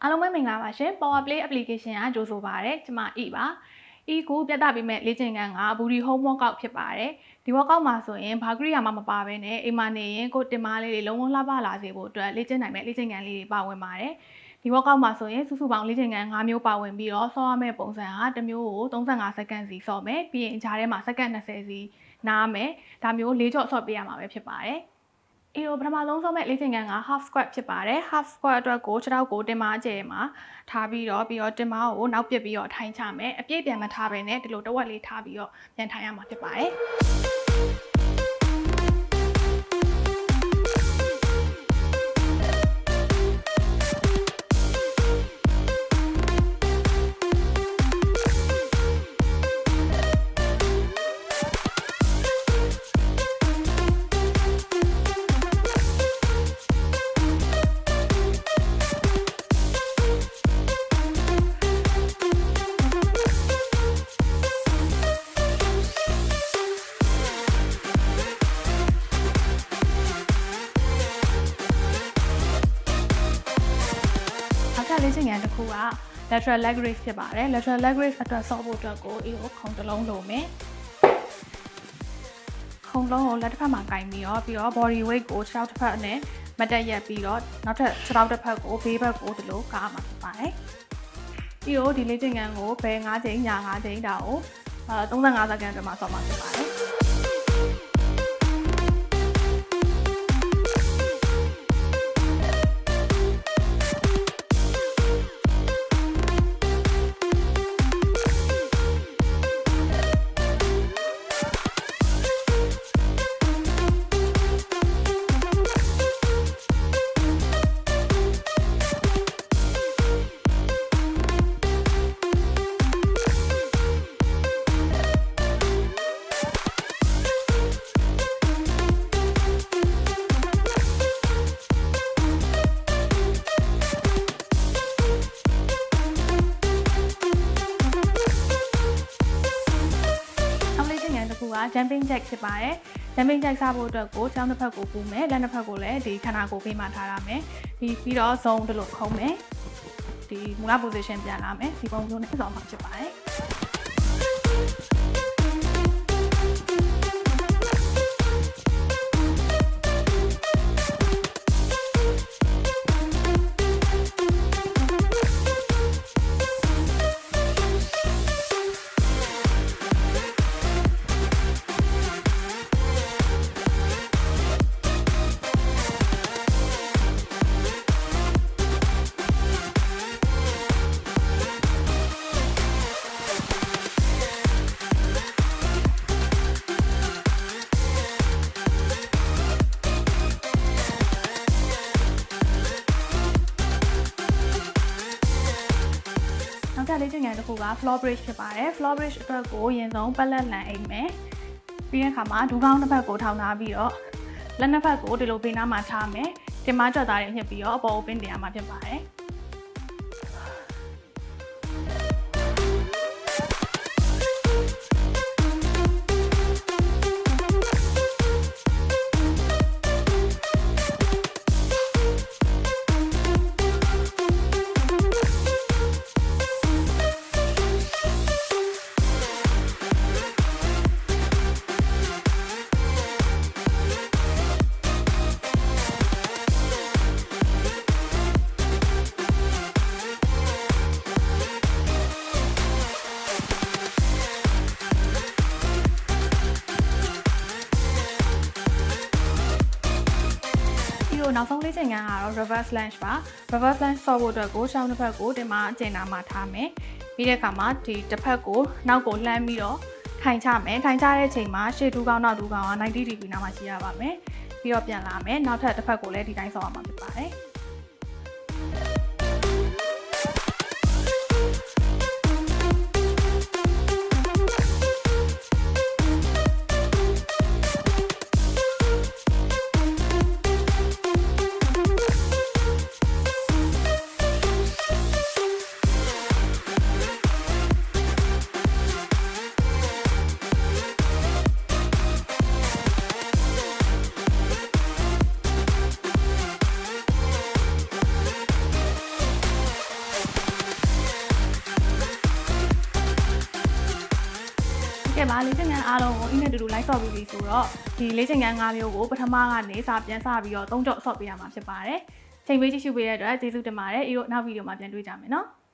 အားလုံးပဲမင်္ဂလာပါရှင် Power Play application ကကြိုဆိုပါရစေကျွန်မ E ပါ E ကိုပြသပေးမဲ့လေ့ကျင့်ခန်းက Booty Home Workout ဖြစ်ပါတယ်ဒီ workout မှာဆိုရင်ဘာကိရိယာမှမပါဘဲနဲ့အိမ်မှာနေရင်ကိုတင်မားလေးတွေလုံးဝလှပလာစေဖို့အတွက်လေ့ကျင့်နိုင်မဲ့လေ့ကျင့်ခန်းလေးတွေပါဝင်ပါတယ်ဒီ workout မှာဆိုရင်စုစုပေါင်းလေ့ကျင့်ခန်း5မျိုးပါဝင်ပြီးတော့ဆော့ရမယ့်ပုံစံဟာတစ်မျိုးကို35စက္ကန့်စီဆော့မယ်ပြီးရင်ကြားထဲမှာစက္ကန့်20စီနားမယ်ဒါမျိုး၄ကြော့ဆော့ပေးရမှာပဲဖြစ်ပါတယ်အေးပထမဆုံးဆုံးမဲ့လေ့ကျင့်ခန်းက half squat ဖြစ်ပါတယ် half squat အတွက်ကိုခြေထောက်ကိုတင်မအကျယ်မှာထားပြီးတော့တင်မကိုနောက်ပစ်ပြီးတော့ထိုင်ချမယ်အပြည့်ပြန်မထားဘဲနဲ့ဒီလိုတဝက်လေးထားပြီးတော့ပြန်ထိုင်ရမှာဖြစ်ပါတယ်လေ့ကျင့်ခန်းတစ်ခုက lateral leg raise ဖြစ်ပါတယ် lateral leg raise အတွက်ဆော့ဖို့အတွက်ကိုအေးကိုခုံတစ်လုံးလိုမယ်ခုံလုံးကိုလက်တစ်ဖက်မှာကင်ပြီးတော့ body weight ကိုခြေထောက်တစ်ဖက်နဲ့မတက်ရက်ပြီးတော့နောက်ထပ်ခြေထောက်တစ်ဖက်ကိုဘေးဘက်ကိုဒီလိုကားမှာဖြစ်ပါတယ်ပြီးတော့ဒီလေ့ကျင့်ခန်းကိုဘယ်5ချိန်ည5ချိန်ဒါကို35စက္ကန့်အတွင်းမှာဆော့မှာဖြစ်ပါတယ်jumping jack ဖြစ်ပါတယ် jumping jack စဖို့အတွက်ကိုချောင်းတစ်ဖက်ကိုပူမယ်လက်တစ်ဖက်ကိုလည်းဒီခန္ဓာကိုယ်ပေးမှထားရမယ်ပြီးတော့ zone တလို့ခုံးမယ်ဒီမူလ position ပြန်လာမယ်ဒီပုံမျိုးနဲ့ဆော့မှာဖြစ်ပါတယ်လေ့ကျင့်ခန်းတစ်ခုက floor bridge ဖြစ်ပါတယ် floor bridge အတွက်ကိုရင်ဆုံးပက်လက်လန်အိမ်မယ်ပြီးတဲ့အခါမှာဒူးကောင်းတစ်ဖက်ကိုထောင်ထားပြီးတော့လက်နှစ်ဖက်ကိုဒီလိုဘေးနားမှာထားမယ်တင်မကြွက်သားတွေညှစ်ပြီးတော့အပေါ်ကိုပင်းတင်ရမှာဖြစ်ပါတယ်နောက်ဆုံးလေ့ကျင့်ခန်းကတော့ reverse lunge ပါ reverse lunge ဆော့ဖို့အတွက်ကိုရှောင်းတစ်ဖက်ကိုတင်မအကျဉ်းနာမှာထားမယ်ပြီးတဲ့အခါမှာဒီတစ်ဖက်ကိုနောက်ကိုလှမ်းပြီးတော့ထိုင်ချမယ်ထိုင်ချတဲ့အချိန်မှာရှေ့ဒူးကောင်းနောက်ဒူးကောင်းက90 degree နားမှာရှိရပါမယ်ပြီးတော့ပြန်လာမယ်နောက်ထပ်တစ်ဖက်ကိုလည်းဒီတိုင်းဆော့ရမှာဖြစ်ပါတယ် ကဲပါလေ့ကျင့်ခန်းအားလုံးကိုအင်းနဲ့တူတူ like ဆော့ပြီးပြီဆိုတော့ဒီလေ့ကျင့်ခန်း၅မျိုးကိုပထမကနေစပြန်စပြီးတော့၃ကြော့ဆော့ပေးရမှာဖြစ်ပါတယ်ချိန်ပေးကြည့်ရှုပေးတဲ့အတွက်ကျေးဇူးတင်ပါတယ်။ဤတို့နောက်ဗီဒီယိုမှာပြန်တွေ့ကြမယ်နော်။